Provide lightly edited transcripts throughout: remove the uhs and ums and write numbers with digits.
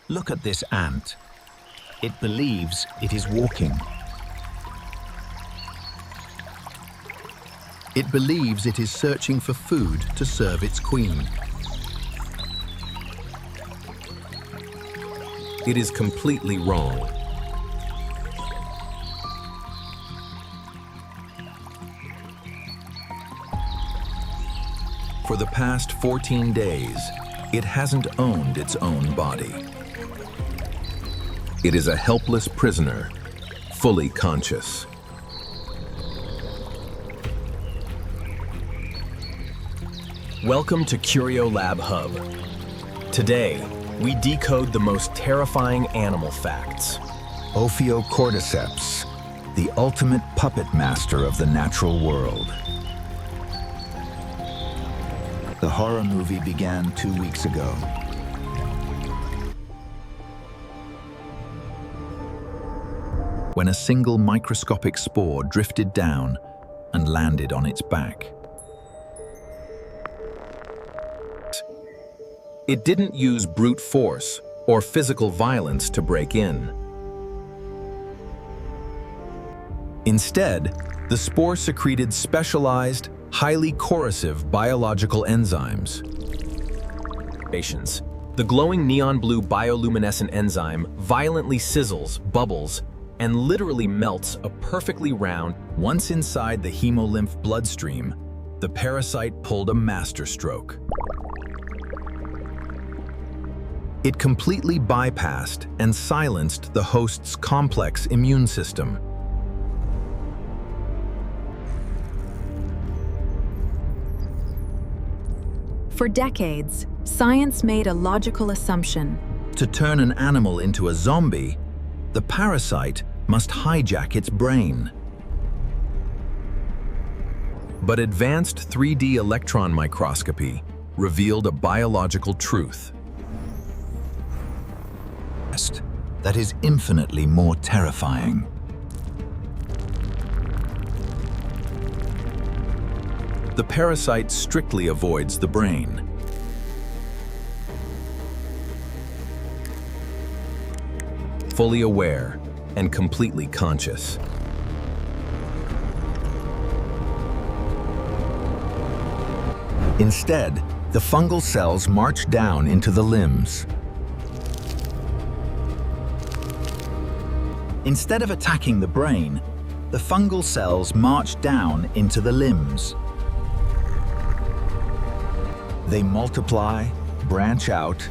Look at this ant. It believes it is walking. It believes it is searching for food to serve its queen. It is completely wrong. For the past 14 days, it hasn't owned its own body. It is a helpless prisoner, fully conscious. Welcome to Curio Lab Hub. Today, we decode the most terrifying animal facts. Ophiocordyceps, the ultimate puppet master of the natural world. The horror movie began 2 weeks ago. When a single microscopic spore drifted down and landed on its back. It didn't use brute force or physical violence to break in. Instead, the spore secreted specialized, highly corrosive biological enzymes. The glowing neon blue bioluminescent enzyme violently sizzles, bubbles, and literally melts a perfectly round. Once inside the hemolymph bloodstream, the parasite pulled a masterstroke. It completely bypassed and silenced the host's complex immune system. For decades, science made a logical assumption. To turn an animal into a zombie, the parasite must hijack its brain. But advanced 3D electron microscopy revealed a biological truth. That is infinitely more terrifying. The parasite strictly avoids the brain. Fully aware and completely conscious. Instead, the fungal cells march down into the limbs. Instead of attacking the brain, the fungal cells march down into the limbs. They multiply, branch out,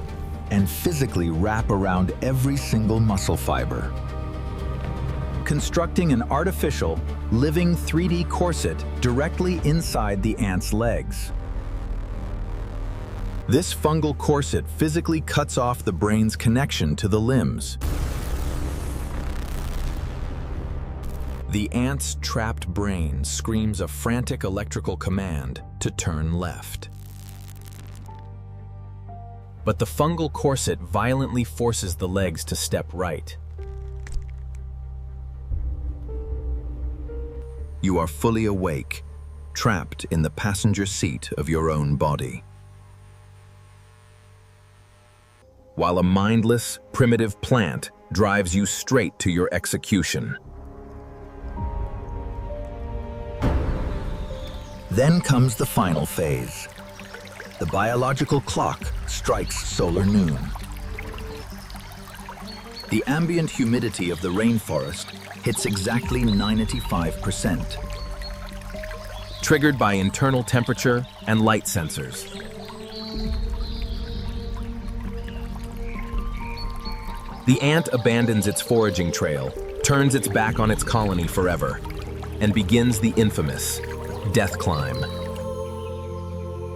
and physically wrap around every single muscle fiber, constructing an artificial, living 3D corset directly inside the ant's legs. This fungal corset physically cuts off the brain's connection to the limbs. The ant's trapped brain screams a frantic electrical command to turn left. But the fungal corset violently forces the legs to step right. You are fully awake, trapped in the passenger seat of your own body. While a mindless, primitive plant drives you straight to your execution. Then comes the final phase. The biological clock strikes solar noon. The ambient humidity of the rainforest hits exactly 95%. Triggered by internal temperature and light sensors. The ant abandons its foraging trail, turns its back on its colony forever, and begins the infamous death climb.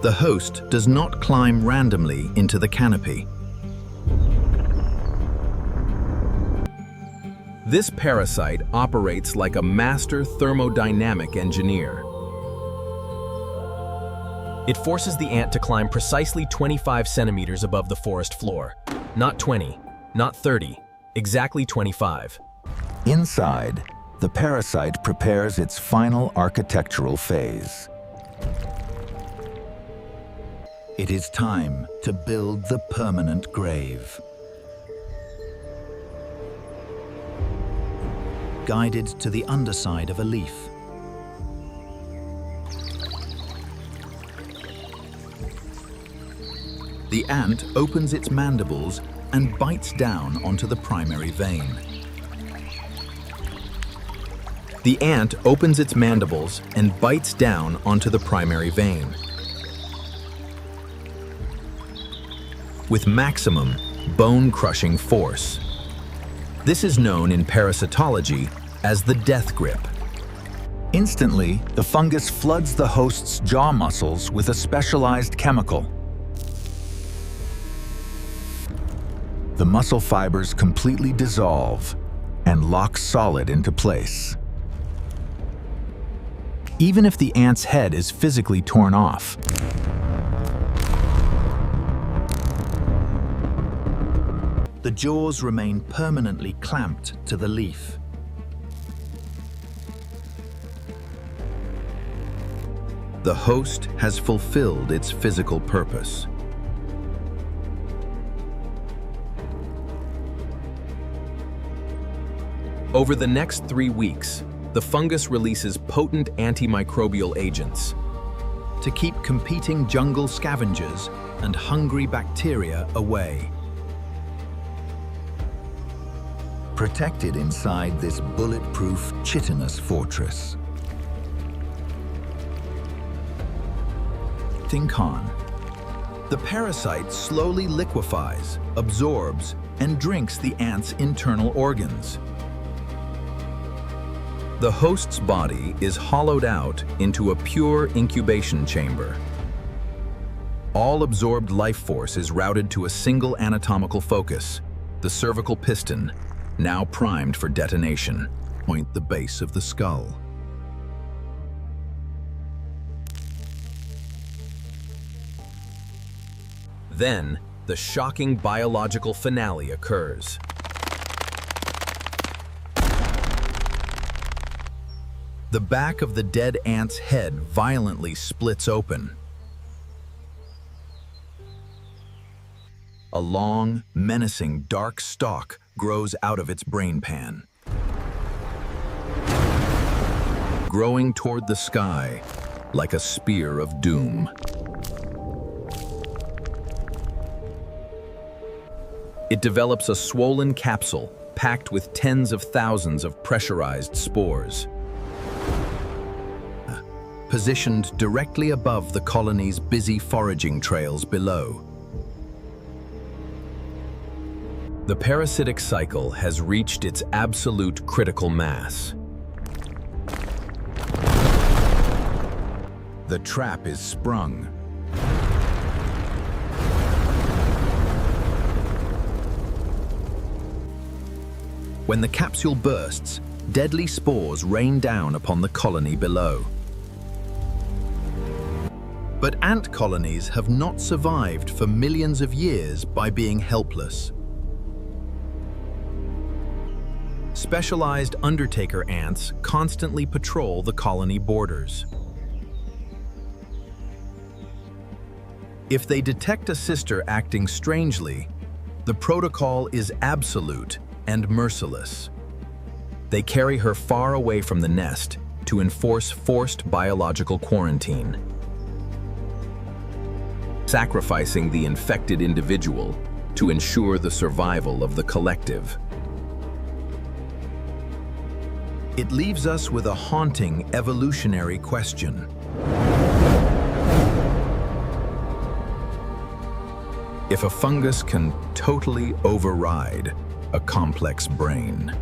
The host does not climb randomly into the canopy. This parasite operates like a master thermodynamic engineer. It forces the ant to climb precisely 25 centimeters above the forest floor. Not 20, not 30, exactly 25. Inside, the parasite prepares its final architectural phase. It is time to build the permanent grave. guided to the underside of a leaf. The ant opens its mandibles and bites down onto the primary vein. The ant opens its mandibles and bites down onto the primary vein. With maximum bone-crushing force. This is known in parasitology as the death grip. Instantly, the fungus floods the host's jaw muscles with a specialized chemical. The muscle fibers completely dissolve and lock solid into place. Even if the ant's head is physically torn off, the jaws remain permanently clamped to the leaf. The host has fulfilled its physical purpose. Over the next 3 weeks, the fungus releases potent antimicrobial agents To keep competing jungle scavengers and hungry bacteria away. protected inside this bulletproof chitinous fortress. Think on. The parasite slowly liquefies, absorbs, and drinks the ant's internal organs. The host's body is hollowed out into a pure incubation chamber. All absorbed life force is routed to a single anatomical focus, the cervical piston, now primed for detonation. Point the base of the skull. Then, the shocking biological finale occurs. The back of the dead ant's head violently splits open. A long, menacing, dark stalk grows out of its brain pan. Growing toward the sky like a spear of doom. It develops a swollen capsule packed with tens of thousands of pressurized spores. Positioned directly above the colony's busy foraging trails below. The parasitic cycle has reached its absolute critical mass. The trap is sprung. When the capsule bursts, deadly spores rain down upon the colony below. But ant colonies have not survived for millions of years by being helpless. Specialized undertaker ants constantly patrol the colony borders. If they detect a sister acting strangely, the protocol is absolute and merciless. They carry her far away from the nest to enforce forced biological quarantine, sacrificing the infected individual to ensure the survival of the collective. It leaves us with a haunting evolutionary question. If a fungus can totally override a complex brain,